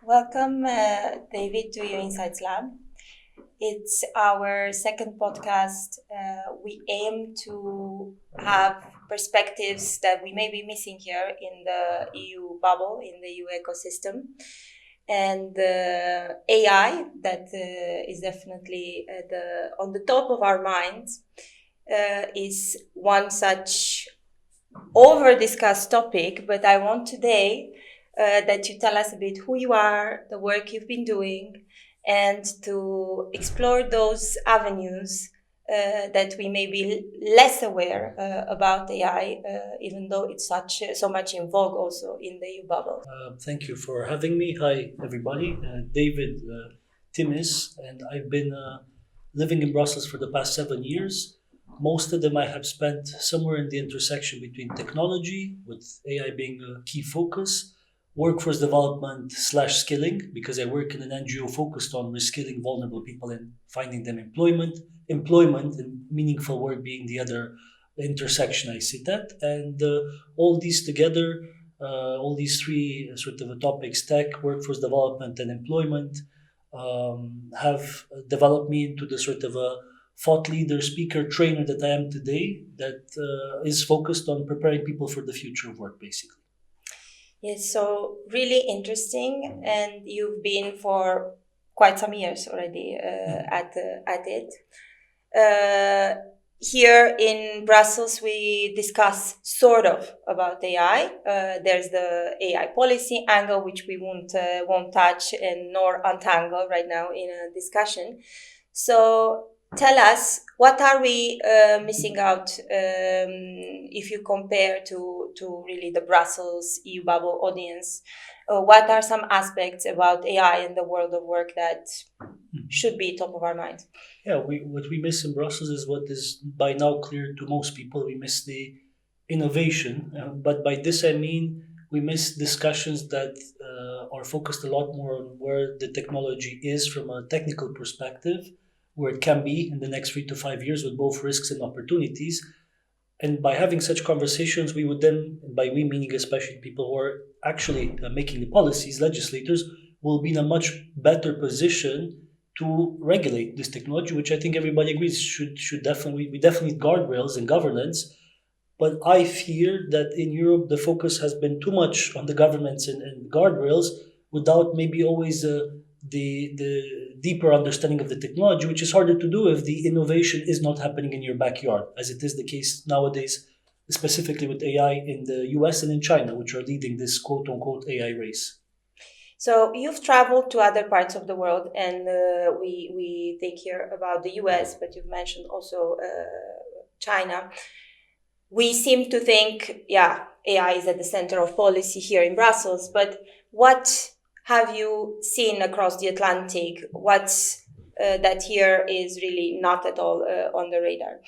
Welcome, David, to your Insights Lab. It's our second podcast. We aim to have perspectives that we may be missing here in the EU bubble, in the EU ecosystem. And AI, that is definitely on the top of our minds, is one such over-discussed topic. But I want today that you tell us a bit who you are, the work you've been doing, and to explore those avenues that we may be less aware about AI, even though it's so much in vogue also in the EU bubble. Thank you for having me. Hi, everybody. David Timis, and I've been living in Brussels for the past 7 years. Most of them I have spent somewhere in the intersection between technology, with AI being a key focus, workforce development slash skilling, because I work in an NGO focused on reskilling vulnerable people and finding them employment, and meaningful work being the other intersection I sit at. And all these together, all these three sort of topics, tech, workforce development, and employment, have developed me into the sort of a thought leader, speaker, trainer that I am today, that is focused on preparing people for the future of work, basically. Yes, so really interesting, and you've been for quite some years already at it. Here in Brussels, we discuss sort of about AI. There's the AI policy angle, which we won't touch and nor untangle right now in a discussion. So tell us, what are we missing out if you compare to really the Brussels EU bubble audience? What are some aspects about AI in the world of work that should be top of our mind? Yeah, what we miss in Brussels is what is by now clear to most people. We miss the innovation, but by this I mean we miss discussions that are focused a lot more on where the technology is from a technical perspective, where it can be in the next 3 to 5 years with both risks and opportunities. And by having such conversations, we would then, by we meaning especially people who are actually making the policies, legislators, will be in a much better position to regulate this technology, which I think everybody agrees should definitely, we definitely need guardrails and governance. But I fear that in Europe the focus has been too much on the governments and guardrails without maybe always the deeper understanding of the technology, which is harder to do if the innovation is not happening in your backyard, as it is the case nowadays, specifically with AI in the US and in China, which are leading this quote unquote AI race. So you've traveled to other parts of the world, and we think here about the US, but you've mentioned also China. We seem to think, yeah, AI is at the center of policy here in Brussels, but what have you seen across the Atlantic? What's that here is really not at all on the radar?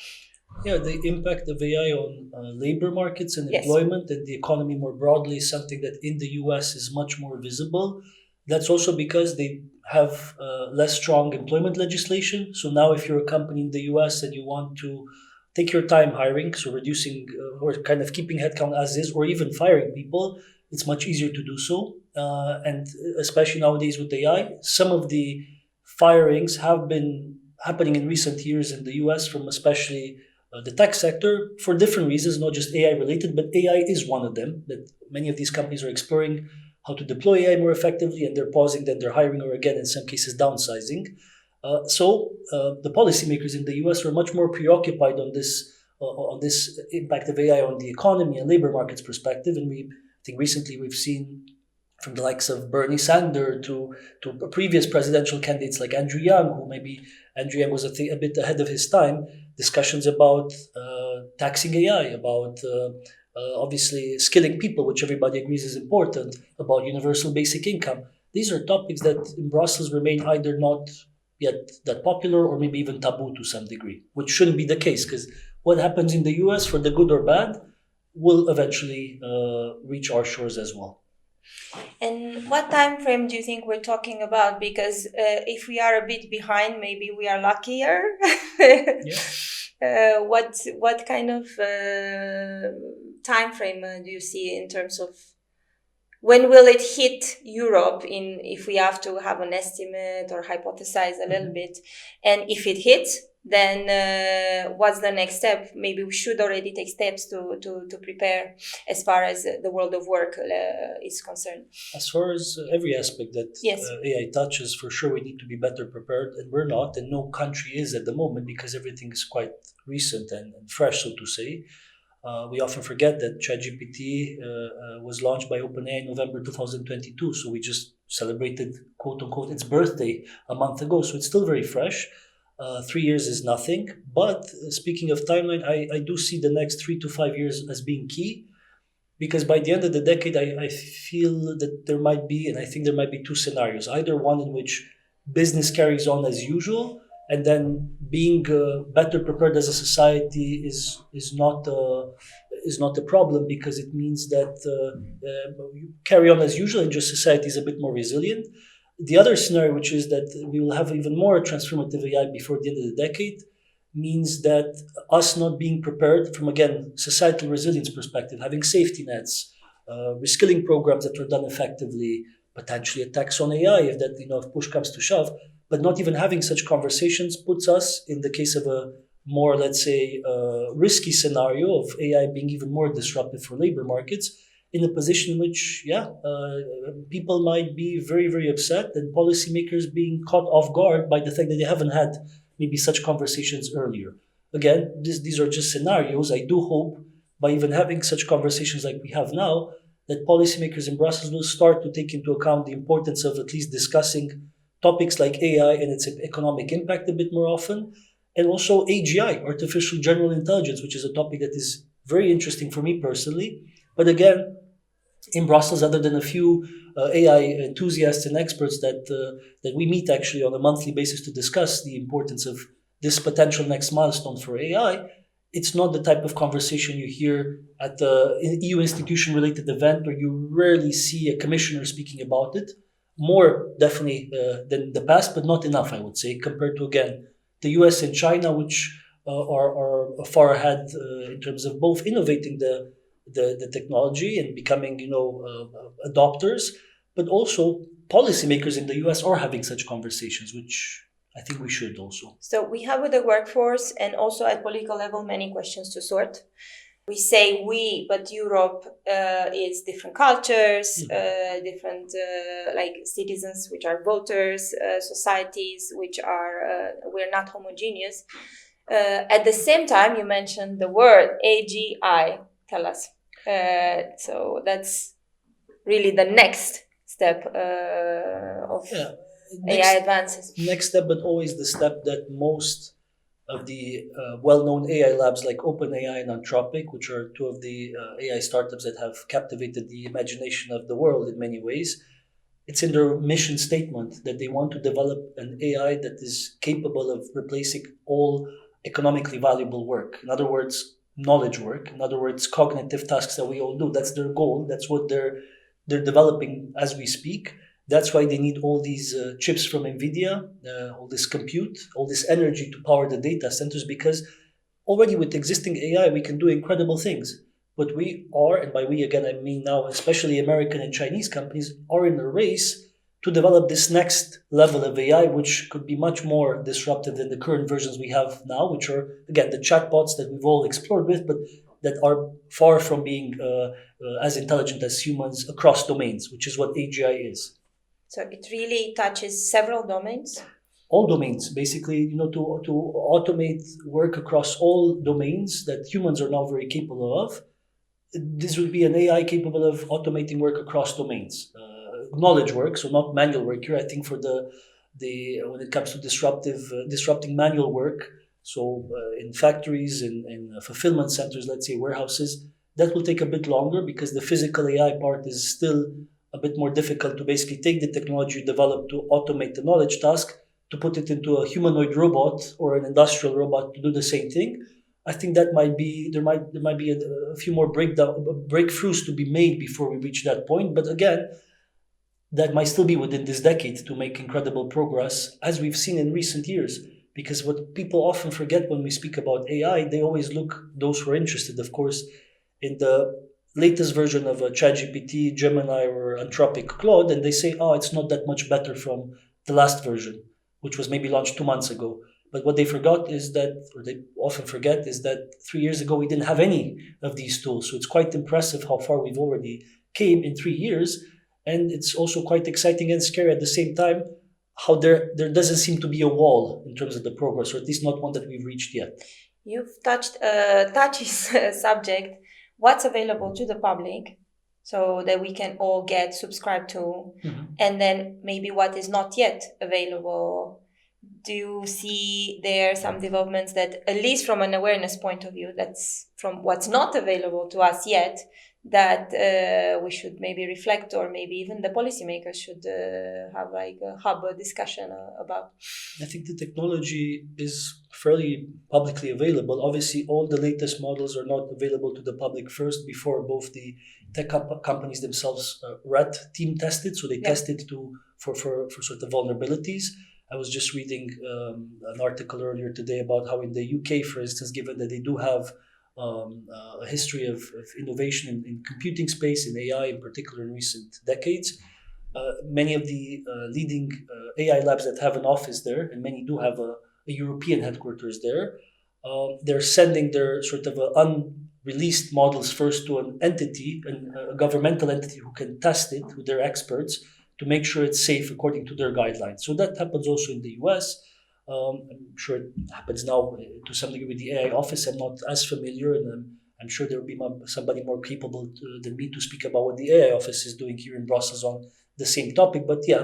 Yeah, the impact of AI on labor markets and Yes. employment and the economy more broadly is something that in the US is much more visible. That's also because they have less strong employment legislation. So now, if you're a company in the US and you want to take your time hiring, so reducing or kind of keeping headcount as is, or even firing people, it's much easier to do so. And especially nowadays with AI, some of the firings have been happening in recent years in the US from especially the tech sector for different reasons, not just AI related, but AI is one of them. That many of these companies are exploring how to deploy AI more effectively, and they're pausing, then they're hiring, or again, in some cases, downsizing. So the policymakers in the US are much more preoccupied on this impact of AI on the economy and labor markets perspective. And I think recently we've seen from the likes of Bernie Sanders to previous presidential candidates like Andrew Yang, who maybe Andrew Yang was a bit ahead of his time, discussions about taxing AI, about obviously skilling people, which everybody agrees is important, about universal basic income. These are topics that in Brussels remain either not yet that popular or maybe even taboo to some degree, which shouldn't be the case because what happens in the US, for the good or bad, will eventually reach our shores as well. And what time frame do you think we're talking about? Because if we are a bit behind, maybe we are luckier. Yeah. What kind of time frame do you see in terms of when will it hit Europe, in if we have to have an estimate or hypothesize a little bit? And if it hits, then what's the next step? Maybe we should already take steps to prepare as far as the world of work is concerned. As far as every aspect that Yes. AI touches, for sure we need to be better prepared, and we're not, and no country is at the moment because everything is quite recent and fresh, so to say. We often forget that ChatGPT was launched by OpenAI in November 2022, so we just celebrated, quote unquote, its birthday a month ago, so it's still very fresh. 3 years is nothing, but speaking of timeline, I do see the next 3 to 5 years as being key, because by the end of the decade, I feel that there might be, and I think there might be two scenarios. Either one in which business carries on as usual, and then being better prepared as a society is not a problem, because it means that you carry on as usual and just society is a bit more resilient. The other scenario, which is that we will have even more transformative AI before the end of the decade, means that us not being prepared from, again, societal resilience perspective, having safety nets, reskilling programs that are done effectively, potentially a tax on AI if that, if push comes to shove, but not even having such conversations puts us in the case of a more, let's say, risky scenario of AI being even more disruptive for labor markets, in a position in which, people might be very, very upset, and policymakers being caught off guard by the fact that they haven't had maybe such conversations earlier. Again, these are just scenarios. I do hope by even having such conversations like we have now, that policymakers in Brussels will start to take into account the importance of at least discussing topics like AI and its economic impact a bit more often, and also AGI, artificial general intelligence, which is a topic that is very interesting for me personally. But again, in Brussels, other than a few AI enthusiasts and experts that we meet actually on a monthly basis to discuss the importance of this potential next milestone for AI, it's not the type of conversation you hear at the EU institution-related event, or you rarely see a commissioner speaking about it. More definitely than the past, but not enough, I would say, compared to, again, the US and China, which are far ahead in terms of both innovating the technology and becoming, adopters, but also policymakers in the US are having such conversations, which I think we should also. So we have with the workforce and also at political level many questions to sort. We say we, but Europe is different cultures, different like citizens, which are voters, societies, which are, we're not homogeneous. At the same time, you mentioned the word AGI. Tell us. So that's really the next step of AI advances. Next step, but always the step that most of the well-known AI labs like OpenAI and Anthropic, which are two of the AI startups that have captivated the imagination of the world in many ways, it's in their mission statement that they want to develop an AI that is capable of replacing all economically valuable work. In other words, knowledge work. In other words, cognitive tasks that we all do. That's their goal. That's what they're developing as we speak. That's why they need all these chips from NVIDIA, all this compute, all this energy to power the data centers, because already with existing AI, we can do incredible things. But we are, and by we again, I mean now, especially American and Chinese companies, are in a race to develop this next level of AI, which could be much more disruptive than the current versions we have now, which are, again, the chatbots that we've all explored with, but that are far from being as intelligent as humans across domains, which is what AGI is. So it really touches several domains? All domains, basically, to automate work across all domains that humans are now very capable of. This would be an AI capable of automating work across domains. Knowledge work, so not manual work here. I think for the when it comes to disrupting manual work, so in factories, in fulfillment centers, let's say warehouses, that will take a bit longer because the physical AI part is still a bit more difficult to basically take the technology developed to automate the knowledge task, to put it into a humanoid robot or an industrial robot to do the same thing. I think that there might be a few more breakthroughs to be made before we reach that point. But again, that might still be within this decade to make incredible progress, as we've seen in recent years. Because what people often forget when we speak about AI, they always look, those who are interested, of course, in the latest version of a ChatGPT, Gemini, or Anthropic Claude, and they say, oh, it's not that much better from the last version, which was maybe launched 2 months ago. But what they forgot is that, or they often forget, is that 3 years ago we didn't have any of these tools. So it's quite impressive how far we've already came in 3 years. And it's also quite exciting and scary at the same time how there doesn't seem to be a wall in terms of the progress, or at least not one that we've reached yet. You've touched a touchy subject. What's available to the public so that we can all get subscribed to, and then maybe what is not yet available. Do you see there some developments that, at least from an awareness point of view, that's from what's not available to us yet, that we should maybe reflect, or maybe even the policymakers should have like a hub discussion about? I think the technology is fairly publicly available. Obviously, all the latest models are not available to the public first before both the tech companies themselves red team tested. So they tested for sort of vulnerabilities. I was just reading an article earlier today about how in the UK, for instance, given that they do have a history of innovation in computing space, in AI in particular in recent decades, many of the leading AI labs that have an office there, and many do have a European headquarters there, they're sending their sort of unreleased models first to an entity, a governmental entity who can test it with their experts to make sure it's safe according to their guidelines. So that happens also in the US. I'm sure it happens now to some degree with the AI office. I'm not as familiar, and I'm sure there will be somebody more capable than me to speak about what the AI office is doing here in Brussels on the same topic. But yeah,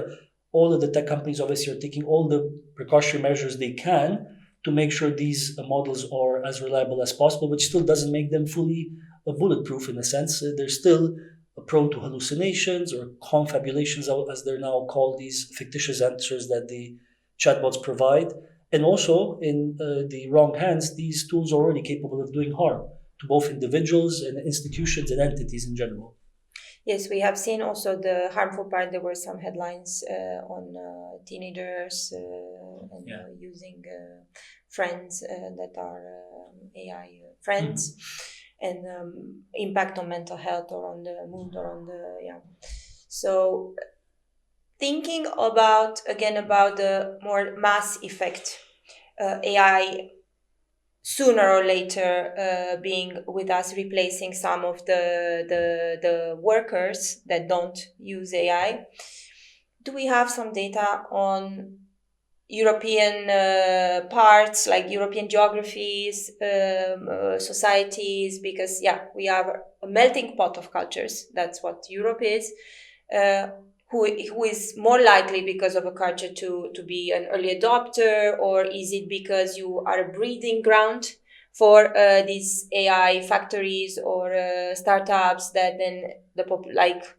all of the tech companies obviously are taking all the precautionary measures they can to make sure these models are as reliable as possible, which still doesn't make them fully bulletproof in a sense. They're still prone to hallucinations or confabulations, as they're now called, these fictitious answers that the chatbots provide. And also, in the wrong hands, these tools are already capable of doing harm to both individuals and institutions and entities in general. Yes, we have seen also the harmful part. There were some headlines on teenagers and using friends that are AI friends, and impact on mental health or on the mood or on the So thinking about the more mass effect, AI sooner or later being with us, replacing some of the workers that don't use AI. Do we have some data on European parts, like European geographies, societies? Because we are a melting pot of cultures. That's what Europe is. Who is more likely because of a culture to be an early adopter, or is it because you are a breeding ground for these AI factories or startups that then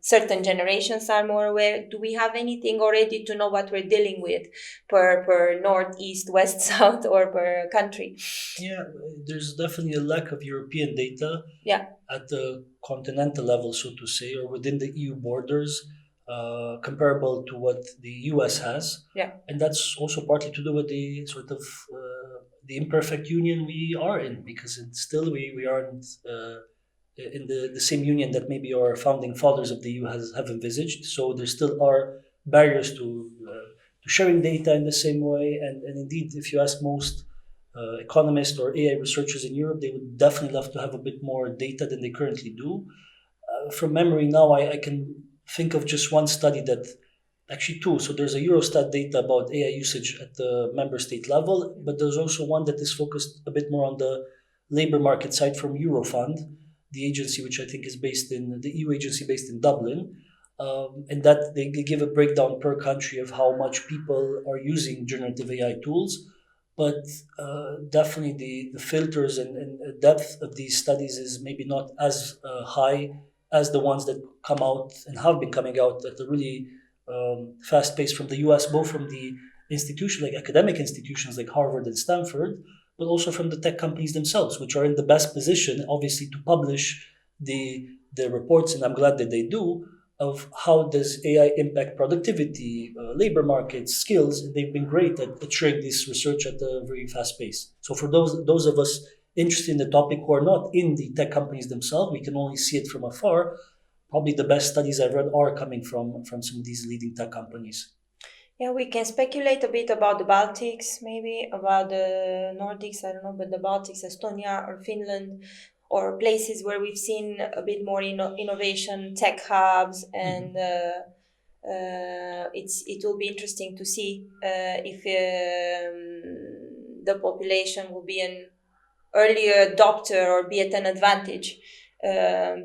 certain generations are more aware? Do we have anything already to know what we're dealing with per north, east, west, south, or per country? Yeah, there's definitely a lack of European data at the continental level, so to say, or within the EU borders. Comparable to what the US has. And that's also partly to do with the sort of the imperfect union we are in, because it's still we aren't in the same union that maybe our founding fathers of the EU have envisaged. So there still are barriers to sharing data in the same way. And indeed, if you ask most economists or AI researchers in Europe, they would definitely love to have a bit more data than they currently do. From memory now, I can think of just one study actually two. So there's a Eurostat data about AI usage at the member state level, but there's also one that is focused a bit more on the labor market side from Eurofund, the agency which I think is the EU agency based in Dublin. And that they give a breakdown per country of how much people are using generative AI tools. But definitely the filters and depth of these studies is maybe not as high as the ones that come out and have been coming out at a really fast pace from the US, both from the academic institutions like Harvard and Stanford, but also from the tech companies themselves, which are in the best position, obviously, to publish the reports, and I'm glad that they do, of how does AI impact productivity, labor markets, skills. And they've been great at sharing this research at a very fast pace. So for those of us interested in the topic who are not in the tech companies themselves. We can only see it from afar. Probably the best studies I've read are coming from some of these leading tech companies. Yeah, we can speculate a bit about the Baltics, maybe about the Nordics, I don't know, but the Baltics, Estonia or Finland, or places where we've seen a bit more innovation, tech hubs, and it will be interesting to see if the population will be an early adopter or be at an advantage,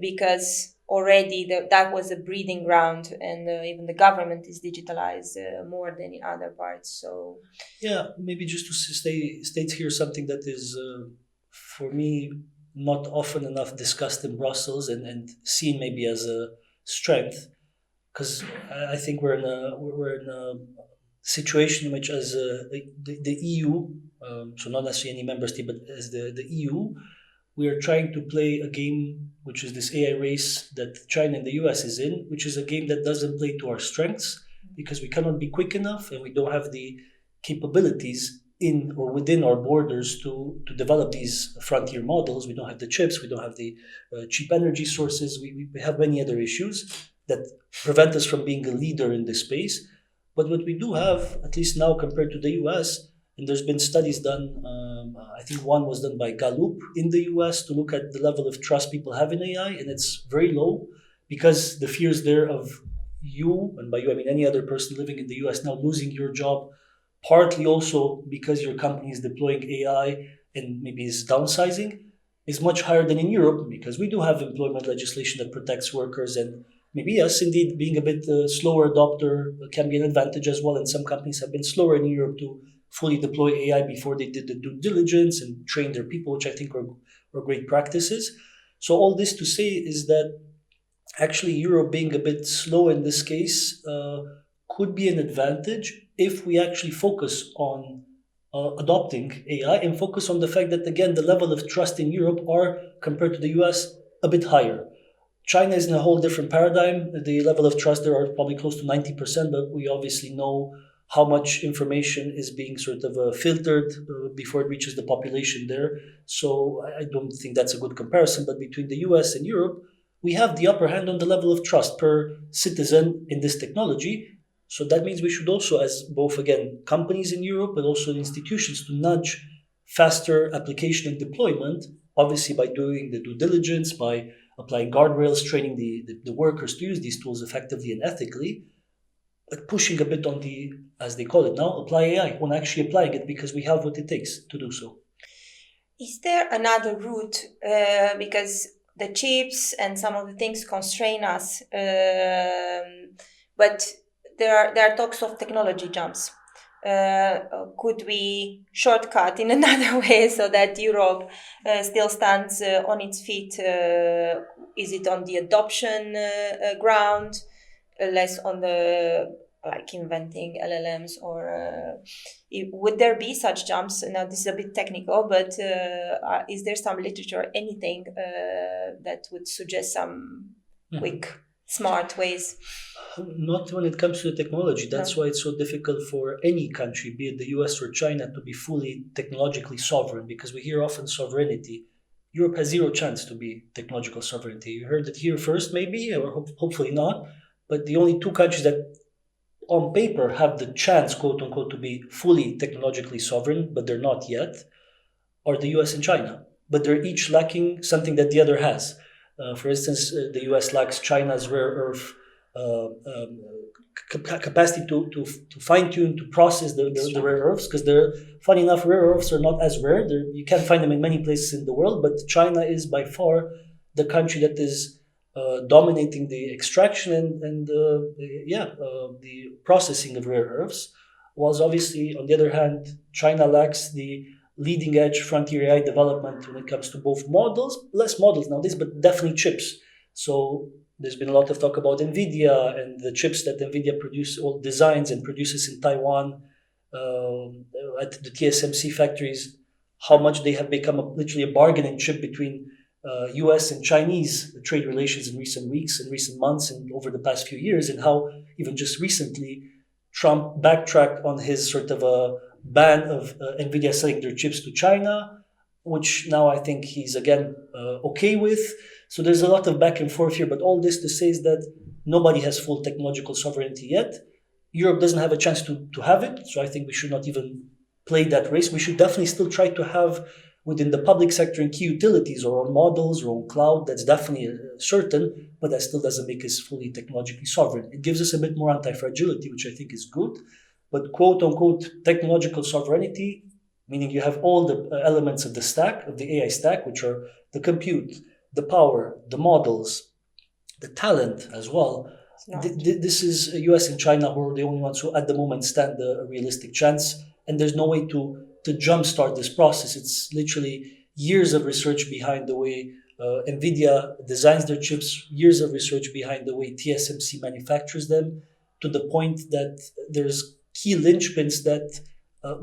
because already that was a breeding ground, and even the government is digitalized more than in other parts. So yeah, maybe just to state here something that is for me not often enough discussed in Brussels and seen maybe as a strength, because I think we're in a situation in which, as the EU, so not necessarily any member state, but as the EU, we are trying to play a game which is this AI race that China and the US is in, which is a game that doesn't play to our strengths because we cannot be quick enough and we don't have the capabilities in or within our borders to develop these frontier models. We don't have the chips, we don't have the cheap energy sources, we have many other issues that prevent us from being a leader in this space. But what we do have, at least now compared to the US, and there's been studies done, I think one was done by Gallup in the US to look at the level of trust people have in AI, and it's very low because the fears there of you, and by you I mean any other person living in the US now losing your job, partly also because your company is deploying AI and maybe is downsizing, is much higher than in Europe because we do have employment legislation that protects workers, and maybe yes, indeed, being a bit slower adopter can be an advantage as well. And some companies have been slower in Europe to fully deploy AI before they did the due diligence and train their people, which I think are great practices. So all this to say is that actually Europe being a bit slow in this case could be an advantage if we actually focus on adopting AI and focus on the fact that, again, the level of trust in Europe are, compared to the US, a bit higher. China is in a whole different paradigm. The level of trust there are probably close to 90%, but we obviously know how much information is being sort of filtered before it reaches the population there. So I don't think that's a good comparison. But between the US and Europe, we have the upper hand on the level of trust per citizen in this technology. So that means we should also, as both, again, companies in Europe, but also institutions, to nudge faster application and deployment, obviously by doing the due diligence, by applying guardrails, training the workers to use these tools effectively and ethically, but pushing a bit on the, as they call it now, apply AI, when actually applying it because we have what it takes to do so. Is there another route? Because the chips and some of the things constrain us, but there are talks of technology jumps. Could we shortcut in another way so that Europe still stands on its feet? Is it on the adoption ground, less on the like inventing LLMs, or would there be such jumps? Now this is a bit technical, but is there some literature, anything that would suggest some quick, smart ways? Not when it comes to the technology. That's why it's so difficult for any country, be it the US or China, to be fully technologically sovereign, because we hear often sovereignty. Europe has zero chance to be technological sovereignty. You heard it here first, maybe, or hopefully not. But the only two countries that on paper have the chance, quote unquote, to be fully technologically sovereign, but they're not yet, are the US and China. But they're each lacking something that the other has. For instance, the US lacks China's rare earth capacity to fine-tune, to process the rare earths, because they're, funny enough, rare earths are not as rare. You can't find them in many places in the world, but China is by far the country that is dominating the extraction and the processing of rare earths. Whilst obviously, on the other hand, China lacks the leading edge frontier AI development when it comes to both models, less models nowadays, but definitely chips. So there's been a lot of talk about NVIDIA and the chips that NVIDIA designs and produces in Taiwan at the TSMC factories, how much they have become literally a bargaining chip between US and Chinese trade relations in recent weeks and recent months and over the past few years, and how even just recently Trump backtracked on his sort of a ban of NVIDIA selling their chips to China. which now I think he's again okay with. So there's a lot of back and forth here, but all this to say is that nobody has full technological sovereignty yet. Europe doesn't have a chance to have it, so I think we should not even play that race. We should definitely still try to have within the public sector and key utilities our own models, our own cloud. That's definitely certain, but that still doesn't make us fully technologically sovereign. It gives us a bit more anti-fragility, which I think is good. But quote unquote technological sovereignty, meaning you have all the elements of the stack, of the AI stack, which are the compute, the power, the models, the talent as well. This is US and China who are the only ones who at the moment stand a realistic chance, and there's no way to jumpstart this process. It's literally years of research behind the way NVIDIA designs their chips, years of research behind the way TSMC manufactures them, to the point that there's key linchpins that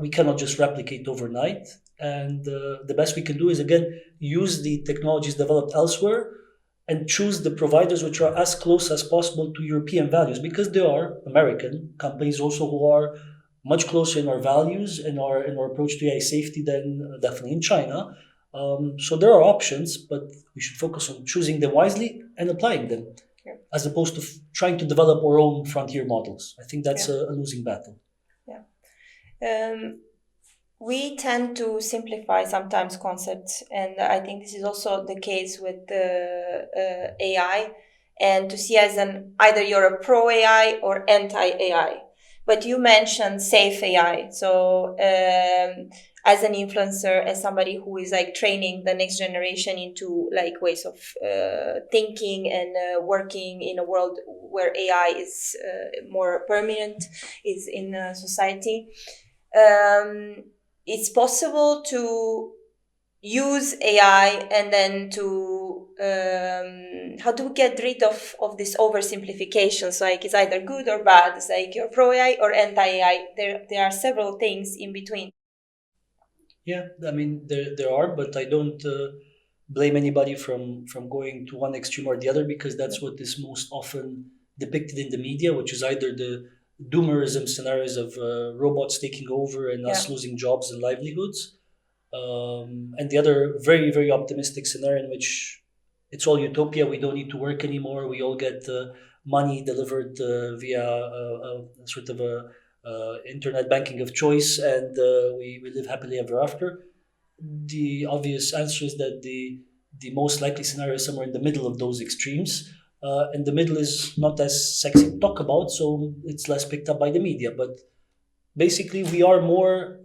we cannot just replicate overnight. And the best we can do is, again, use the technologies developed elsewhere and choose the providers which are as close as possible to European values, because there are American companies also who are much closer in our values and in our approach to AI safety than definitely in China. So there are options, but we should focus on choosing them wisely and applying them, as opposed to trying to develop our own frontier models. I think that's a losing battle. We tend to simplify sometimes concepts, and I think this is also the case with the AI, and to see as either you're a pro AI or anti AI. But you mentioned safe AI. So as an influencer, as somebody who is like training the next generation into like ways of thinking and working in a world where AI is more permanent, is in society. It's possible to use AI and then to how do we get rid of this oversimplifications? Like it's either good or bad. It's like you're pro AI or anti AI. There are several things in between. Yeah, I mean there are, but I don't blame anybody from going to one extreme or the other, because that's what is most often depicted in the media, which is either the doomerism scenarios of robots taking over and us losing jobs and livelihoods, and the other very, very optimistic scenario in which it's all utopia. We don't need to work anymore. We all get money delivered via sort of a internet banking of choice, and we live happily ever after. The obvious answer is that the most likely scenario is somewhere in the middle of those extremes. And the middle is not as sexy to talk about, so it's less picked up by the media. But basically, we are more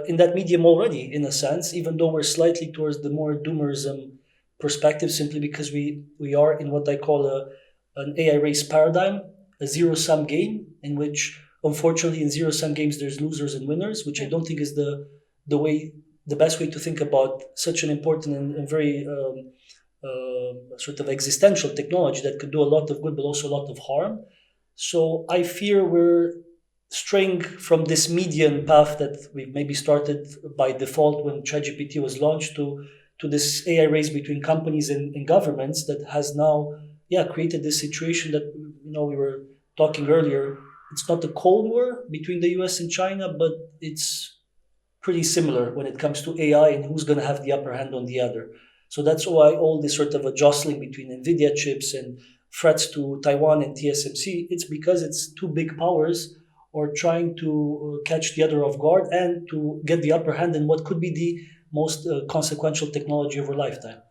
in that medium already, in a sense, even though we're slightly towards the more doomerism perspective, simply because we are in what I call an AI race paradigm, a zero-sum game, in which, unfortunately, in zero-sum games, there's losers and winners, which I don't think is the best way to think about such an important and very sort of existential technology that could do a lot of good, but also a lot of harm. So I fear we're straying from this median path that we maybe started by default when ChatGPT was launched to this AI race between companies and governments that has now, created this situation that, we were talking earlier. It's not a Cold War between the US and China, but it's pretty similar when it comes to AI and who's going to have the upper hand on the other. So that's why all this sort of a jostling between NVIDIA chips and threats to Taiwan and TSMC, it's because it's two big powers are trying to catch the other off guard and to get the upper hand in what could be the most consequential technology of our lifetime.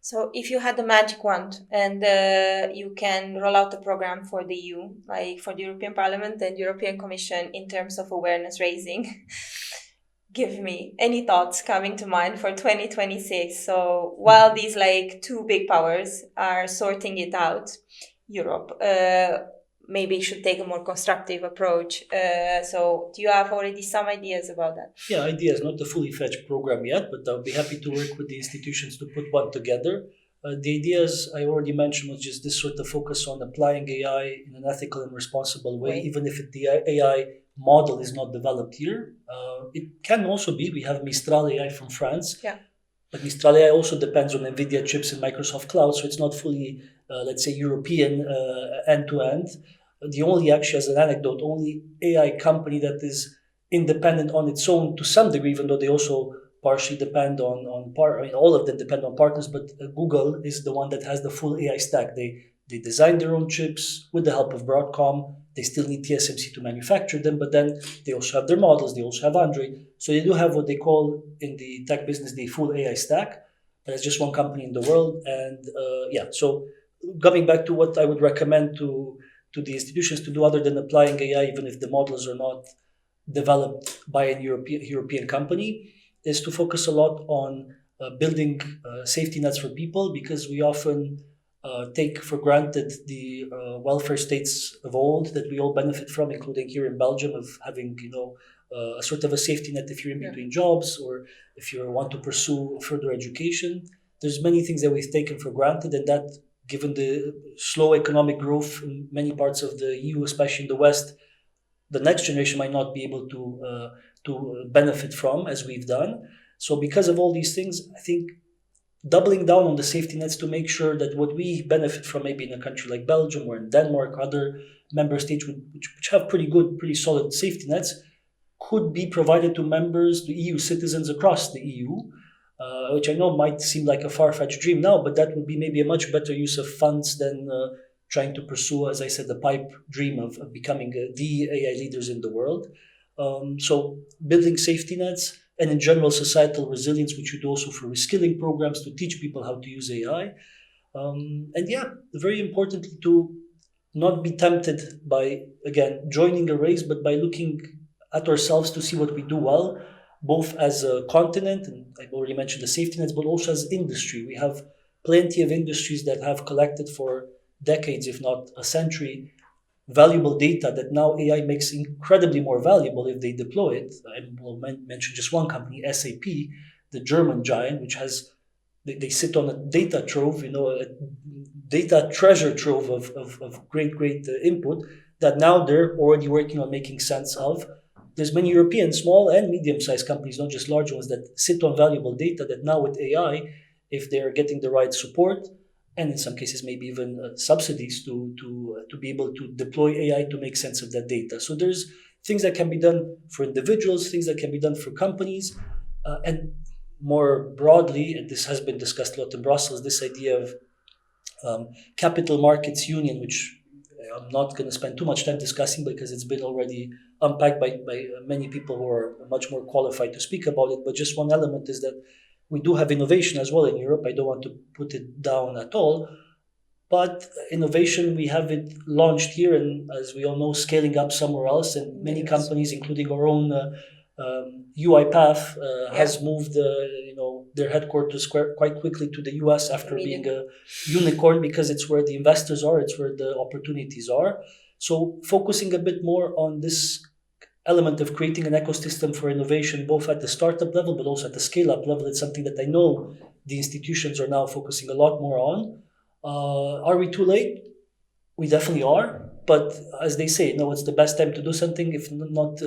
So if you had the magic wand and you can roll out a program for the EU, like for the European Parliament and European Commission in terms of awareness raising, give me any thoughts coming to mind for 2026. So while these like two big powers are sorting it out, Europe maybe should take a more constructive approach. So do you have already some ideas about that? Yeah, ideas, not a fully fledged program yet, but I'll be happy to work with the institutions to put one together. The ideas I already mentioned was just this sort of focus on applying AI in an ethical and responsible way, even if the AI model is not developed here. It can also be, we have Mistral AI from France, but Mistral AI also depends on NVIDIA chips and Microsoft Cloud, so it's not fully, let's say, European end-to-end. The only, actually, as an anecdote, only AI company that is independent on its own to some degree, even though they also partially depend all of them depend on partners, but Google is the one that has the full AI stack. They design their own chips with the help of Broadcom. They still need TSMC to manufacture them, but then they also have their models. They also have Android. So they do have what they call in the tech business the full AI stack. But it's just one company in the world. And so coming back to what I would recommend to the institutions to do other than applying AI, even if the models are not developed by a European company, is to focus a lot on building safety nets for people, because we often take for granted the welfare states of old that we all benefit from, including here in Belgium, of having a sort of a safety net if you're in between jobs, or if you want to pursue further education. There's many things that we've taken for granted, and that, given the slow economic growth in many parts of the EU, especially in the West, the next generation might not be able to benefit from as we've done. So because of all these things, I think doubling down on the safety nets to make sure that what we benefit from, maybe in a country like Belgium or in Denmark, other member states which have pretty solid safety nets, could be provided to members, to EU citizens across the EU, which I know might seem like a far-fetched dream now, but that would be maybe a much better use of funds than trying to pursue, as I said, the pipe dream of becoming the AI leaders in the world. So building safety nets, and in general societal resilience, which we do also for reskilling programs to teach people how to use AI. Very importantly, to not be tempted by, again, joining a race, but by looking at ourselves to see what we do well, both as a continent, and I've already mentioned the safety nets, but also as industry. We have plenty of industries that have collected for decades, if not a century, valuable data that now AI makes incredibly more valuable if they deploy it. I will mention just one company, SAP, the German giant, which they sit on a data trove, a data treasure trove of great input that now they're already working on making sense of. There's many European small and medium-sized companies, not just large ones, that sit on valuable data that now with AI, if they're getting the right support, and in some cases maybe even subsidies to be able to deploy AI to make sense of that data. So there's things that can be done for individuals, things that can be done for companies, and more broadly, and this has been discussed a lot in Brussels, this idea of capital markets union, which I'm not going to spend too much time discussing because it's been already unpacked by many people who are much more qualified to speak about it. But just one element is that we do have innovation as well in Europe. I don't want to put it down at all. But innovation, we have it launched here, and as we all know, scaling up somewhere else. And many companies, including our own UiPath, has moved their headquarters quite quickly to the US after being a unicorn, because it's where the investors are, it's where the opportunities are. So focusing a bit more on this element of creating an ecosystem for innovation, both at the startup level, but also at the scale-up level, it's something that I know the institutions are now focusing a lot more on. Are we too late? We definitely are. But as they say, it's the best time to do something. If not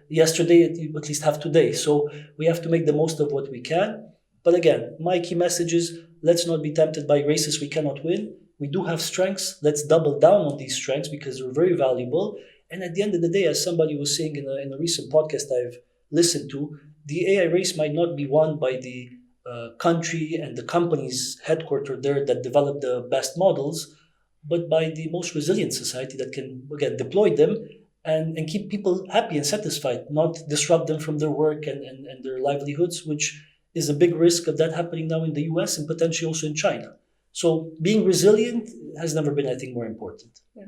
yesterday, you at least have today. So we have to make the most of what we can. But again, my key message is, let's not be tempted by races we cannot win. We do have strengths. Let's double down on these strengths because they're very valuable. And at the end of the day, as somebody was saying in a recent podcast I've listened to, the AI race might not be won by the country and the companies headquartered there that develop the best models, but by the most resilient society that can, again, deploy them and keep people happy and satisfied, not disrupt them from their work and their livelihoods, which is a big risk of that happening now in the US and potentially also in China. So being resilient has never been, I think, more important. Yeah.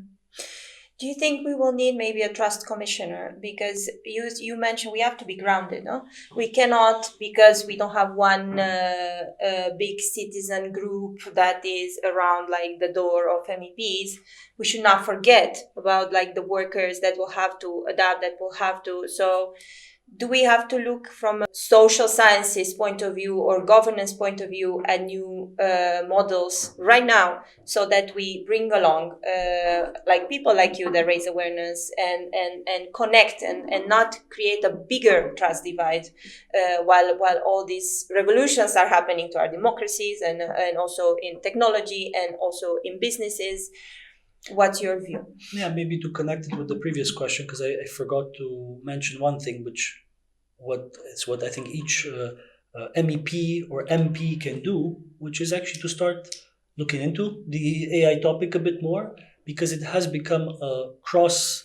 Do you think we will need maybe a trust commissioner? Because you mentioned we have to be grounded, no? We cannot, because we don't have one big citizen group that is around like the door of MEPs. We should not forget about like the workers that will have to adapt, that will have to. So do we have to look from a social sciences point of view or governance point of view at new models right now, so that we bring along like people like you that raise awareness and connect and not create a bigger trust divide while all these revolutions are happening to our democracies and also in technology and also in businesses? What's your view? Yeah, maybe to connect it with the previous question, because I forgot to mention one thing, what I think each MEP or MP can do, which is actually to start looking into the AI topic a bit more, because it has become a cross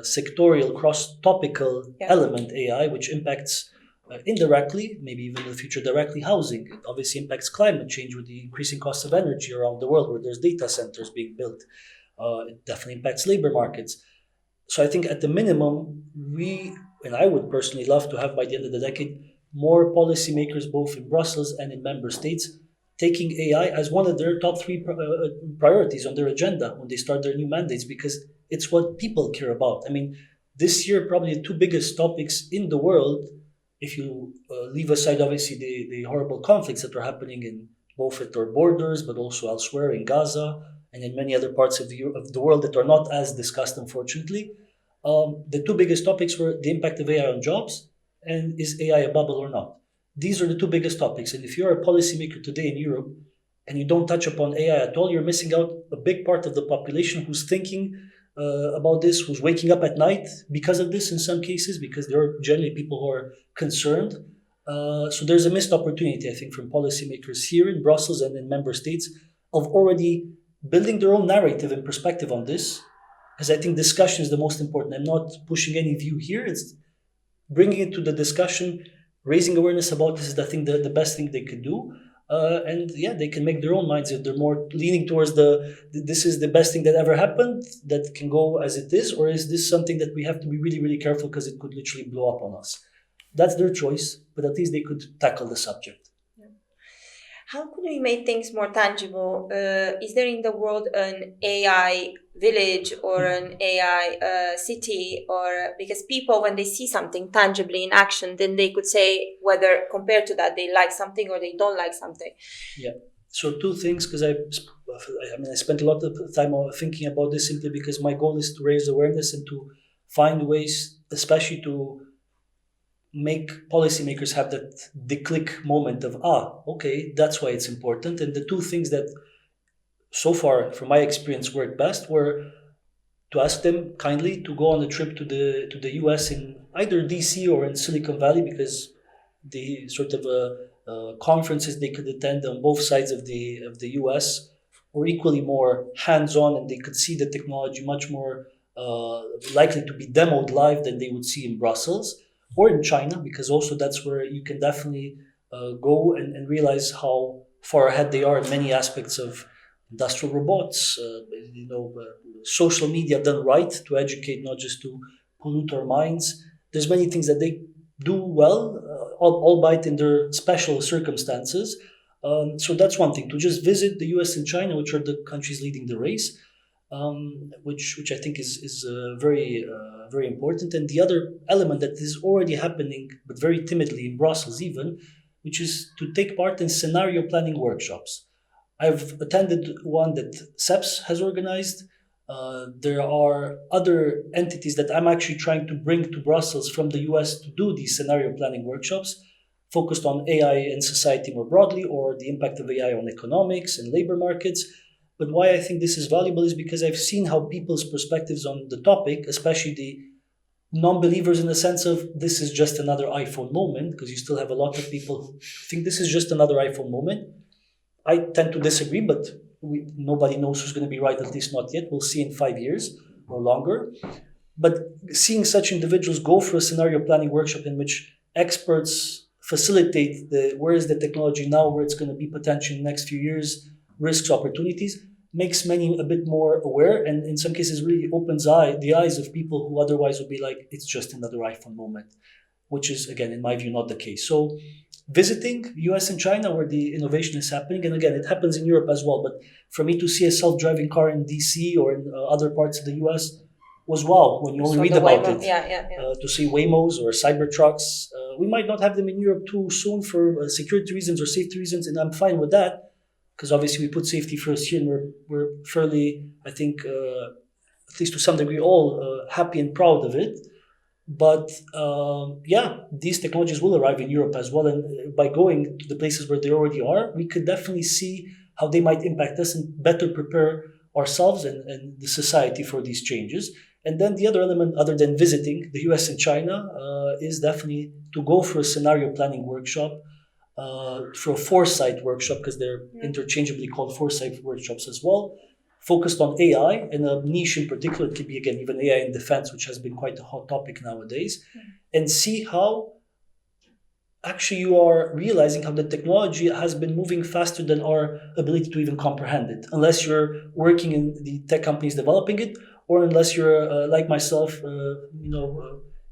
sectorial, cross topical element, AI, which impacts indirectly, maybe even in the future directly, housing. It obviously impacts climate change with the increasing cost of energy around the world where there's data centers being built. It definitely impacts labor markets. So I think at the minimum, and I would personally love to have by the end of the decade, more policymakers both in Brussels and in member states taking AI as one of their top three priorities on their agenda when they start their new mandates, because it's what people care about. I mean, this year, probably the two biggest topics in the world, if you leave aside obviously the horrible conflicts that are happening in both at our borders, but also elsewhere in Gaza and in many other parts of the world that are not as discussed, unfortunately. The two biggest topics were the impact of AI on jobs and is AI a bubble or not. These are the two biggest topics. And if you're a policymaker today in Europe and you don't touch upon AI at all, you're missing out a big part of the population who's thinking about this, who's waking up at night because of this in some cases, because there are generally people who are concerned. So there's a missed opportunity, I think, from policymakers here in Brussels and in member states of already building their own narrative and perspective on this, because I think discussion is the most important. I'm not pushing any view here. It's bringing it to the discussion, raising awareness about this is the best thing they could do. And yeah, they can make their own minds if they're more leaning towards this is the best thing that ever happened that can go as it is, or is this something that we have to be really, really careful because it could literally blow up on us. That's their choice, but at least they could tackle the subject. How could we make things more tangible? Is there in the world an AI village or an AI city? Or because people, when they see something tangibly in action, then they could say whether compared to that they like something or they don't like something. Yeah. So two things, because I spent a lot of time thinking about this simply because my goal is to raise awareness and to find ways, especially to make policymakers have the click moment of, okay, that's why it's important. And the two things that so far, from my experience, worked best were to ask them kindly to go on a trip to the US in either DC or in Silicon Valley, because the sort of conferences they could attend on both sides of the US were equally more hands-on, and they could see the technology much more likely to be demoed live than they would see in Brussels or in China, because also that's where you can definitely go and realize how far ahead they are in many aspects of industrial robots, social media done right to educate, not just to pollute our minds. There's many things that they do well, albeit in their special circumstances. So that's one thing, to just visit the US and China, which are the countries leading the race. Which I think is very very important. And the other element that is already happening, but very timidly in Brussels even, which is to take part in scenario planning workshops. I've attended one that CEPS has organized. There are other entities that I'm actually trying to bring to Brussels from the US to do these scenario planning workshops, focused on AI and society more broadly, or the impact of AI on economics and labor markets. But why I think this is valuable is because I've seen how people's perspectives on the topic, especially the non-believers in the sense of this is just another iPhone moment, because you still have a lot of people who think this is just another iPhone moment. I tend to disagree, but nobody knows who's going to be right, at least not yet. We'll see in 5 years or longer. But seeing such individuals go for a scenario planning workshop in which experts facilitate where is the technology now, where it's going to be potentially in the next few years, risks, opportunities, makes many a bit more aware, and in some cases really opens the eyes of people who otherwise would be like, it's just another iPhone moment, which is, again, in my view, not the case. So visiting US and China where the innovation is happening, and again, it happens in Europe as well, but for me to see a self-driving car in DC or in other parts of the US was wow, when you only read about Waymo. it. To see Waymos or Cybertrucks. We might not have them in Europe too soon for security reasons or safety reasons, and I'm fine with that, because obviously we put safety first here, and we're fairly, I think, at least to some degree, all happy and proud of it. But these technologies will arrive in Europe as well, and by going to the places where they already are, we could definitely see how they might impact us and better prepare ourselves and the society for these changes. And then the other element, other than visiting the US and China, is definitely to go for a scenario planning workshop. for a foresight workshop, because they're interchangeably called foresight workshops as well, focused on AI and a niche in particular. It could be, again, even AI in defense, which has been quite a hot topic nowadays, and see how actually you are realizing how the technology has been moving faster than our ability to even comprehend it, unless you're working in the tech companies developing it, or unless you're like myself,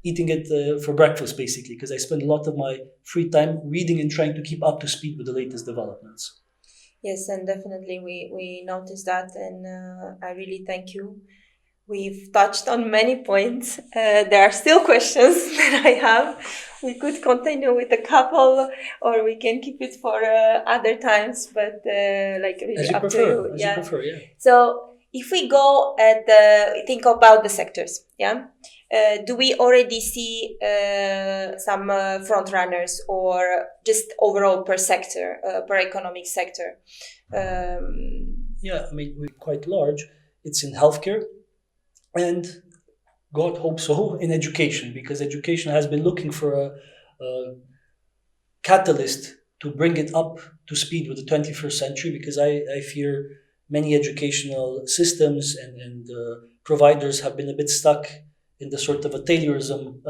eating it for breakfast, basically, because I spend a lot of my free time reading and trying to keep up to speed with the latest developments. Yes, and definitely we noticed that, and I really thank you. We've touched on many points. There are still questions that I have. We could continue with a couple, or we can keep it for other times, but really as you up prefer, to you. as you prefer, yeah. So if we go at think about the sectors, do we already see some front runners, or just overall per sector, per economic sector? Yeah, I mean, we're quite large. It's in healthcare, and God hope so in education, because education has been looking for a catalyst to bring it up to speed with the 21st century, because I fear many educational systems and providers have been a bit stuck in the sort of a Taylorism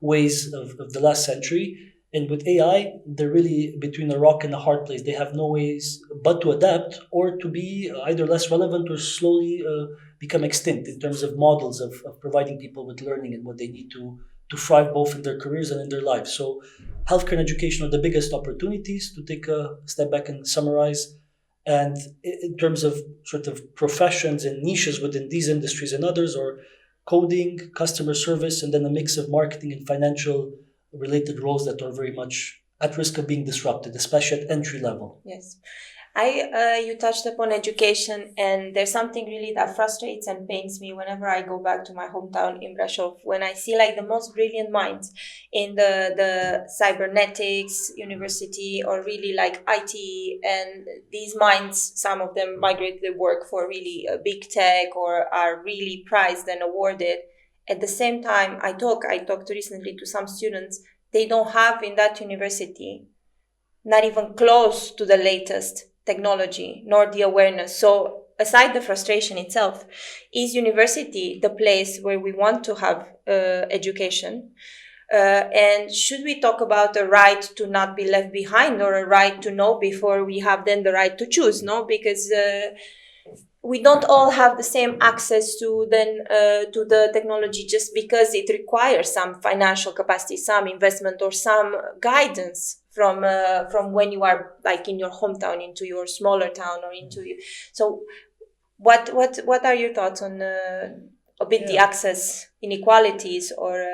ways of the last century. And with AI, they're really between a rock and a hard place. They have no ways but to adapt, or to be either less relevant or slowly become extinct in terms of models of providing people with learning and what they need to thrive both in their careers and in their lives. So healthcare and education are the biggest opportunities, to take a step back and summarize. And in terms of sort of professions and niches within these industries and others, are coding, customer service, and then a mix of marketing and financial related roles that are very much at risk of being disrupted, especially at entry level. Yes. You touched upon education, and there's something really that frustrates and pains me whenever I go back to my hometown in Brasov, when I see like the most brilliant minds in the cybernetics university, or really like IT, and these minds, some of them migrate their work for really big tech, or are really prized and awarded. At the same time, I talked recently to some students. They don't have in that university not even close to the latest technology, nor the awareness. So aside the frustration itself, is university the place where we want to have education? And should we talk about a right to not be left behind, or a right to know before we have then the right to choose? No, because we don't all have the same access to the technology, just because it requires some financial capacity, some investment, or some guidance from when you are like in your hometown into your smaller town, or into you. So what are your thoughts on the access inequalities, or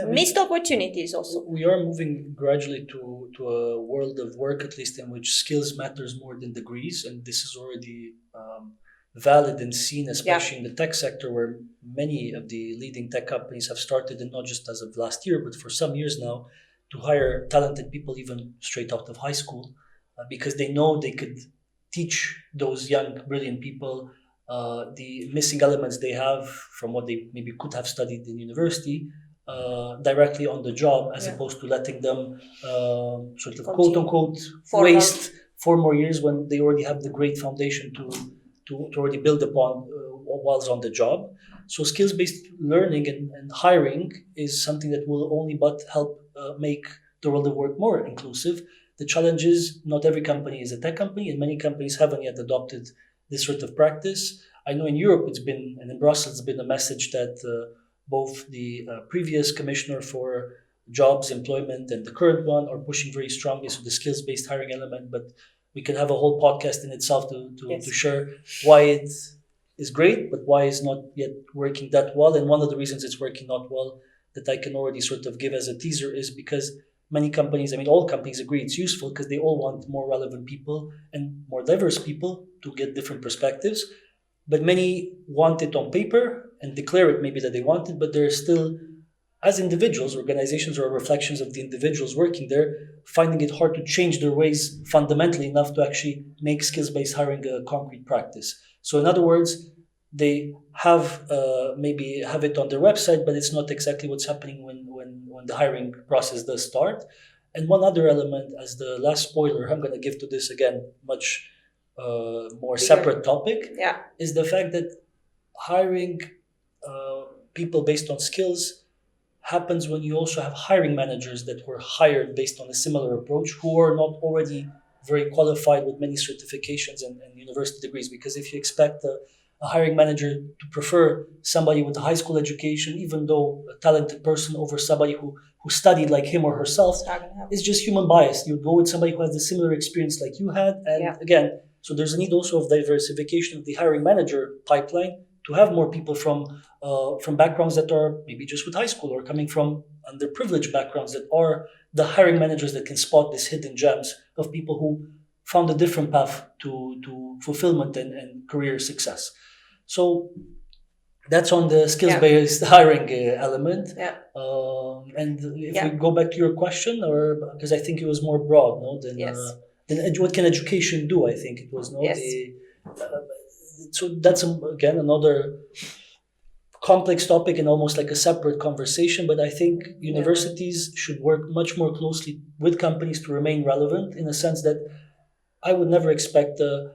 missed opportunities also? We are moving gradually to a world of work, at least, in which skills matters more than degrees, and this is already valid and seen, especially in the tech sector, where many of the leading tech companies have started, and not just as of last year, but for some years now, to hire talented people even straight out of high school, because they know they could teach those young, brilliant people the missing elements they have from what they maybe could have studied in university directly on the job, as opposed to letting them sort of quote unquote waste 4 more years when they already have the great foundation to already build upon whilst on the job. So skills-based learning and hiring is something that will only but help make the world of work more inclusive. The challenge is not every company is a tech company, and many companies haven't yet adopted this sort of practice. I know in Europe it's been, and in Brussels, it's been a message that both the previous commissioner for jobs, employment, and the current one are pushing very strongly, so the skills-based hiring element. But we can have a whole podcast in itself to share why it is great, but why it's not yet working that well. And one of the reasons it's working not well, that I can already sort of give as a teaser, is because many companies, I mean, all companies agree it's useful, because they all want more relevant people and more diverse people to get different perspectives. But many want it on paper and declare it maybe that they want it, but they're still, as individuals, organizations are reflections of the individuals working there, finding it hard to change their ways fundamentally enough to actually make skills-based hiring a concrete practice. So in other words, they have maybe have it on their website, but it's not exactly what's happening when the hiring process does start. And one other element, as the last spoiler, I'm going to give to this again, much more separate topic, is the fact that hiring people based on skills happens when you also have hiring managers that were hired based on a similar approach who are not already very qualified with many certifications and university degrees. Because if you expect a hiring manager to prefer somebody with a high school education, even though a talented person, over somebody who studied like him or herself, is just human bias. You go with somebody who has a similar experience like you had. And again, so there's a need also of diversification of the hiring manager pipeline to have more people from backgrounds that are maybe just with high school or coming from underprivileged backgrounds that are the hiring managers that can spot these hidden gems of people who found a different path to fulfillment and career success. So that's on the skills-based hiring element. And if we go back to your question, or because I think it was more broad, no? Then what can education do? I think it was so that's again another complex topic and almost like a separate conversation. But I think universities should work much more closely with companies to remain relevant, in a sense that I would never expect a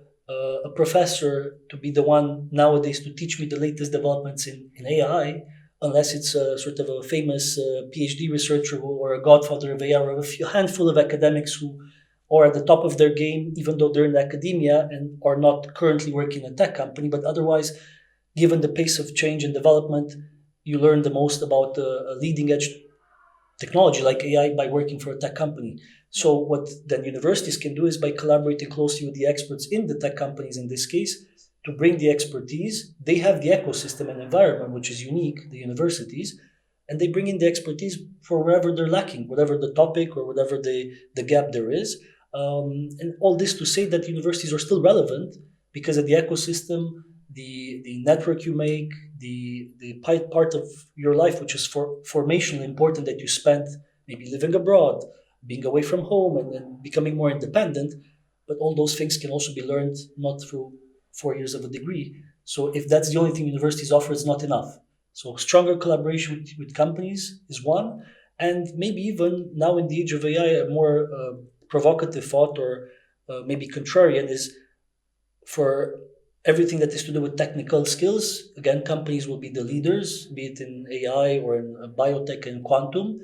professor to be the one nowadays to teach me the latest developments in AI, unless it's a sort of a famous PhD researcher or a godfather of AI, or a handful of academics who are at the top of their game, even though they're in academia and are not currently working in a tech company. But otherwise, given the pace of change and development, you learn the most about a leading edge technology like AI by working for a tech company. So what then universities can do is, by collaborating closely with the experts in the tech companies in this case, to bring the expertise. They have the ecosystem and environment, which is unique, the universities, and they bring in the expertise for wherever they're lacking, whatever the topic or whatever the gap there is. And all this to say that universities are still relevant because of the ecosystem, the network you make, the part of your life which is formationally important, that you spent maybe living abroad, being away from home, and becoming more independent. But all those things can also be learned not through 4 years of a degree. So if that's the only thing universities offer, it's not enough. So stronger collaboration with companies is one, and maybe even now in the age of AI, a more provocative thought, or maybe contrarian, is for everything that is to do with technical skills. Again, companies will be the leaders, be it in AI or in biotech and quantum,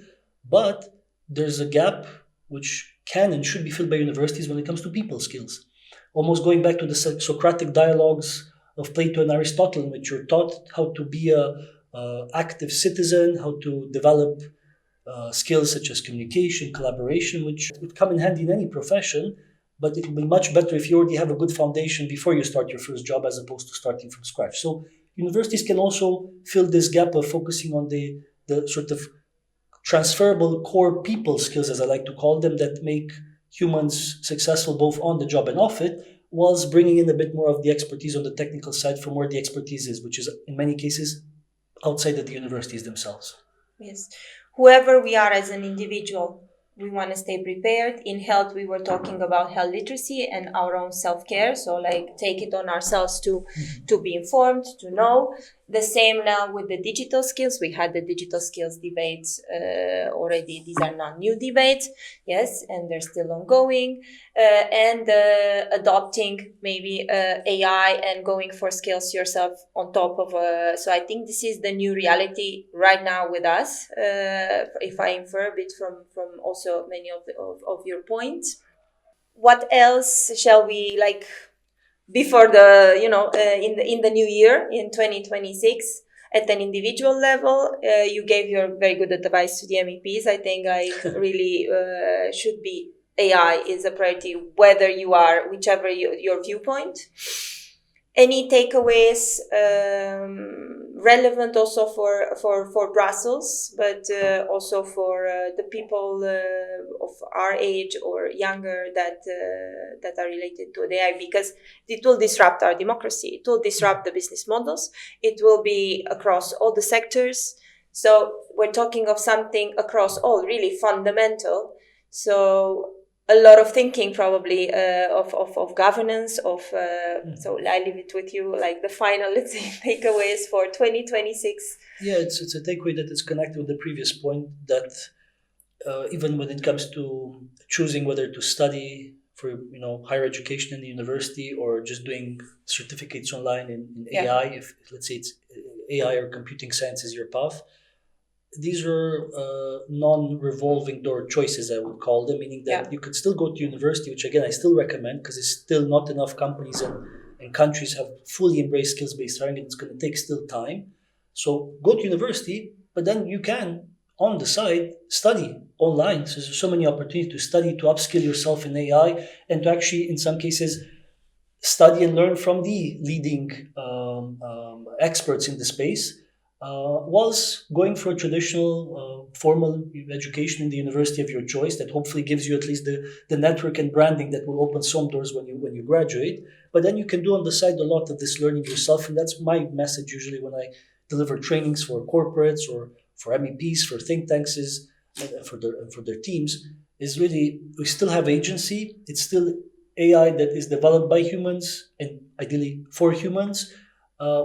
but there's a gap which can and should be filled by universities when it comes to people skills. Almost going back to the Socratic dialogues of Plato and Aristotle, in which you're taught how to be a active citizen, how to develop skills such as communication, collaboration, which would come in handy in any profession, but it will be much better if you already have a good foundation before you start your first job, as opposed to starting from scratch. So universities can also fill this gap of focusing on the sort of transferable core people skills, as I like to call them, that make humans successful both on the job and off it, whilst bringing in a bit more of the expertise on the technical side from where the expertise is, which is in many cases outside of the universities themselves. Yes. Whoever we are as an individual, we want to stay prepared. In health, we were talking about health literacy and our own self-care. So like take it on ourselves to be informed, to know. The same now with the digital skills. We had the digital skills debates already. These are not new debates, yes, and they're still ongoing. And adopting maybe AI and going for skills yourself on top of. So I think this is the new reality right now with us. If I infer a bit from also many of your points. What else shall we like? Before the in the new year in 2026, at an individual level, you gave your very good advice to the MEPs. I think really should be AI is a priority, whether you are whichever your viewpoint. Any takeaways relevant also for Brussels, but also for the people of our age or younger that are related to AI, because it will disrupt our democracy. It will disrupt the business models. It will be across all the sectors. So we're talking of something across all, really fundamental. So a lot of thinking probably of governance so I leave it with you, like the final, let's say, takeaways for 2026. Yeah, it's a takeaway that is connected with the previous point, that even when it comes to choosing whether to study for higher education in the university or just doing certificates online in Yeah. AI. If let's say it's AI or computing science is your path, these are non-revolving door choices, I would call them, meaning that Yeah. you could still go to university, which again I still recommend because it's still not enough companies and countries have fully embraced skills-based hiring, and it's going to take still time. So go to university, but then you can on the side study online. So there's so many opportunities to study, to upskill yourself in AI, and to actually, in some cases, study and learn from the leading experts in the space, whilst going for a traditional formal education in the university of your choice that hopefully gives you at least the network and branding that will open some doors when you graduate. But then you can do on the side a lot of this learning yourself, and that's my message usually when I deliver trainings for corporates or for MEPs, for think tanks, is for their teams, is really we still have agency. It's still AI that is developed by humans and ideally for humans,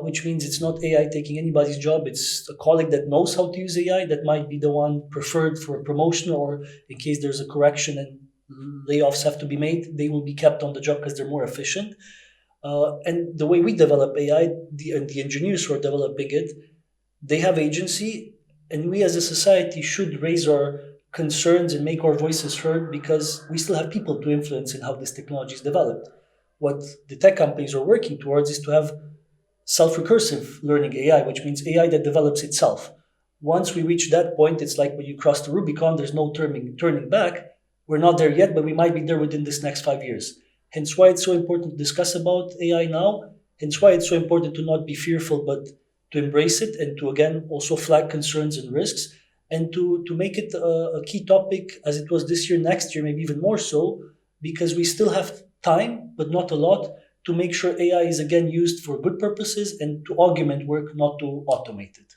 which means it's not AI taking anybody's job. It's a colleague that knows how to use AI that might be the one preferred for a promotion, or in case there's a correction and layoffs have to be made, they will be kept on the job because they're more efficient. And the way we develop AI, and the engineers who are developing it, they have agency, and we as a society should raise our concerns and make our voices heard because we still have people to influence in how this technology is developed. What the tech companies are working towards is to have self-recursive learning AI, which means AI that develops itself. Once we reach that point, it's like when you cross the Rubicon, there's no turning back. We're not there yet, but we might be there within this next 5 years. Hence why it's so important to discuss about AI now. Hence why it's so important to not be fearful, but to embrace it and to, again, also flag concerns and risks, and to make it a key topic as it was this year, next year, maybe even more so, because we still have time, but not a lot, to make sure AI is again used for good purposes and to augment work, not to automate it.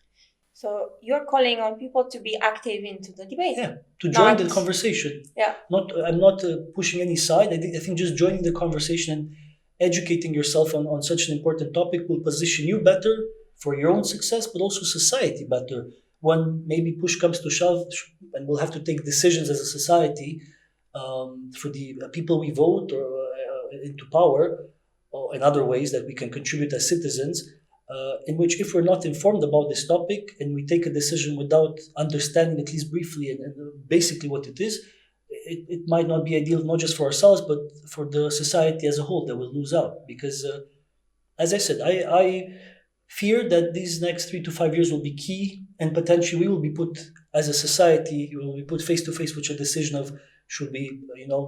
So you're calling on people to be active into the debate. Yeah, to join the conversation. Yeah. I'm not pushing any side. I think just joining the conversation and educating yourself on such an important topic will position you better for your own success, but also society better. When maybe push comes to shove, and we'll have to take decisions as a society for the people we vote or into power, or in other ways that we can contribute as citizens, in which if we're not informed about this topic and we take a decision without understanding at least briefly and basically what it is, it might not be ideal, not just for ourselves, but for the society as a whole that will lose out. Because, as I said, I fear that these next 3 to 5 years will be key, and potentially we will be put, as a society, we will be put face to face with a decision of should we,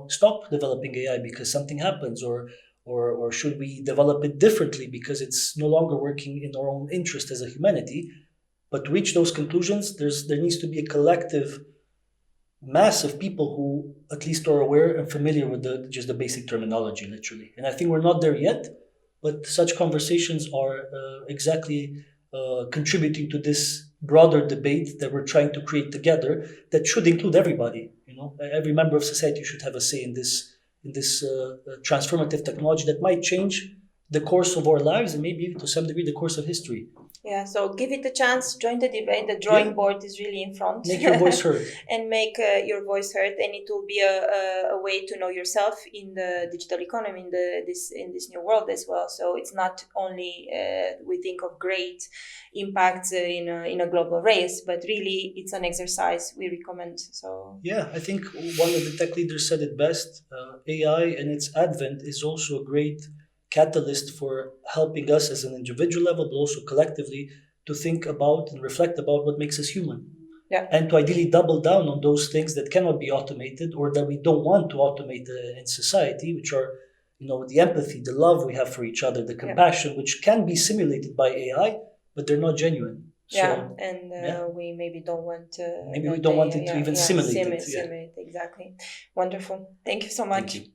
stop developing AI because something happens, or should we develop it differently because it's no longer working in our own interest as a humanity. But to reach those conclusions, there needs to be a collective mass of people who at least are aware and familiar with just the basic terminology, literally. And I think we're not there yet, but such conversations are exactly contributing to this broader debate that we're trying to create together that should include everybody. Every member of society should have a say in this transformative technology that might change the course of our lives and maybe to some degree the course of history. Yeah, so give it a chance, join the debate. The drawing board is really in front. Make your voice heard. And make your voice heard, and it will be a way to know yourself in the digital economy, in this new world as well. So it's not only we think of great impacts in a global race, but really it's an exercise we recommend. So yeah, I think one of the tech leaders said it best. AI and its advent is also a great catalyst for helping us as an individual level, but also collectively, to think about and reflect about what makes us human. Yeah. And to ideally double down on those things that cannot be automated or that we don't want to automate in society, which are, the empathy, the love we have for each other, the compassion, which can be simulated by AI, but they're not genuine. We maybe don't want to. Maybe we don't want it to even simulate it. Simulate, exactly. Wonderful. Thank you so much. Thank you.